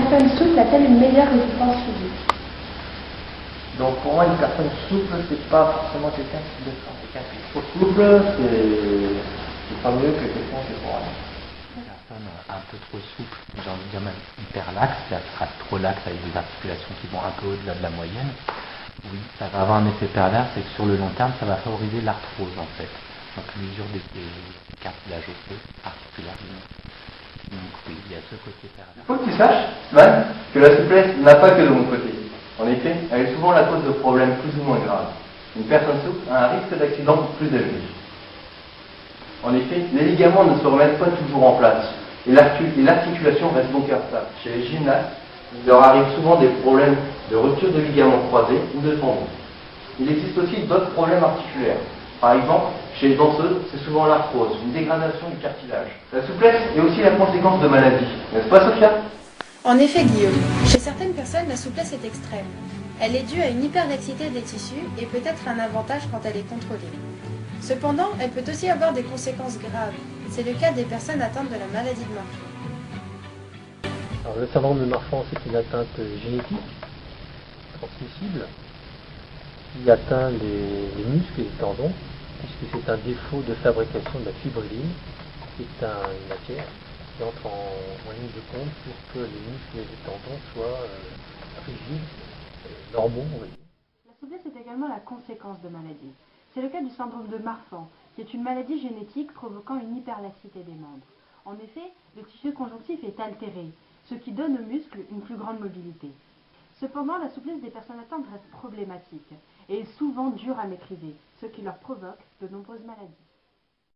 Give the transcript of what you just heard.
personne souple a-t-elle une meilleure résistance physique? Donc pour moi, une personne souple, c'est pas forcément quelqu'un qui le sent. Quelqu'un qui est trop souple, c'est pas mieux que quelqu'un qui est trop raide. Une personne un peu trop souple, j'ai envie de dire même hyper laxe, là, ce sera trop laxe avec des articulations qui vont un peu au-delà de la moyenne. Oui, ça va avoir un effet pervers, c'est que sur le long terme, ça va favoriser l'arthrose en fait. Donc l'usure des cartilages osseux, articulaires. Donc oui, il y a ce côté pervers. Il faut que tu saches, Svan, que la souplesse n'a pas que de mon côté. En effet, elle est souvent la cause de problèmes plus ou moins graves. Une personne souple a un risque d'accident plus élevé. En effet, les ligaments ne se remettent pas toujours en place et l'articulation reste donc instable. Chez les gymnastes, il leur arrive souvent des problèmes de rupture de ligaments croisés ou de tendons. Il existe aussi d'autres problèmes articulaires. Par exemple, chez les danseuses, c'est souvent l'arthrose, une dégradation du cartilage. La souplesse est aussi la conséquence de maladies, n'est-ce pas Sophia? En effet, Guillaume, chez certaines personnes, la souplesse est extrême. Elle est due à une hyperlaxité des tissus et peut être un avantage quand elle est contrôlée. Cependant, elle peut aussi avoir des conséquences graves. C'est le cas des personnes atteintes de la maladie de Marfan. Alors, le syndrome de Marfan, c'est une atteinte génétique, transmissible, qui atteint les muscles et les tendons, puisque c'est un défaut de fabrication de la fibrilline, qui est une matière qui entre en ligne de compte pour que les muscles et les tendons soient rigides, normaux, on va dire. La souplesse est également la conséquence de maladies. C'est le cas du syndrome de Marfan, qui est une maladie génétique provoquant une hyperlaxité des membres. En effet, le tissu conjonctif est altéré, ce qui donne aux muscles une plus grande mobilité. Cependant, la souplesse des personnes atteintes reste problématique et est souvent dure à maîtriser, ce qui leur provoque de nombreuses maladies.